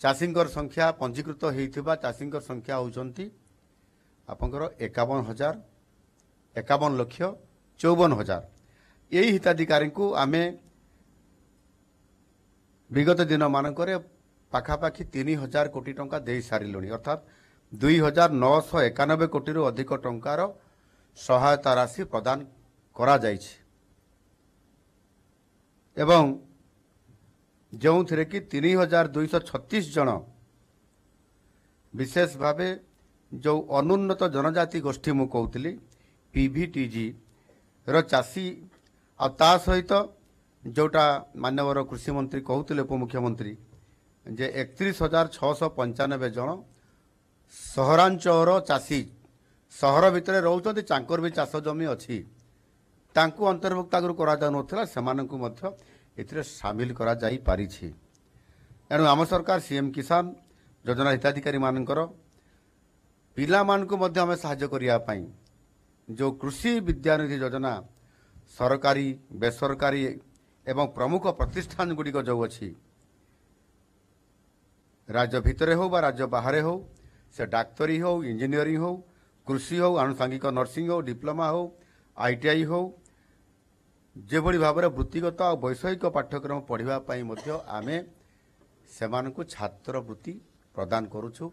चाषींकर संख्या पंजीकृत होता चाषींकर संख्या होती आपंकर 51,51,54,000 यही हिताधिकारी को आमे विगत दिन मानक पाखापाखि 3,000 कोटी टंका दे सारे अर्थात 2,991 कोटी अधिक टंकार सहायता राशि प्रदान करा जायछि एवं जो थे कि 3,236 जन विशेष भावे जो अनुन्नत जनजाति गोष्ठी मु कहूली पीवीटीजी चाषी आ सहित जोटा मानवर कृषि मंत्री कहते उपमुख्यमंत्री जे 31,695 जन सहरांचल चाषी सहर भितर रोचते चांकर भी चाष जमी अच्छी तांकु अंतर्भुक्त आगु करा जाउनथला सेमानंकु मध्य एथिरे शामिल करा जाई पारिछि। एणु आम सरकार सीएम किसान योजना हिताधिकारी मानकर पिला मानकु मध्य आमे सहाय्य करिया पई जो कृषि विद्यानिधि योजना सरकारी बेसरकारी एवं प्रमुख प्रतिष्ठान गुड़िक जो अच्छी राज्य भितर हो बा राज्य बाहर हो से डाक्तरी हो इंजीनियरिंग हो कृषि हो आनुषंगिक नर्सिंग हो डिप्लोमा हो आईटीआई हो जेभली भाव में वृत्तिगत और वैषयिक पाठ्यक्रम पढ़ापी आमे सेमानकु छात्रवृत्ति प्रदान करुछु।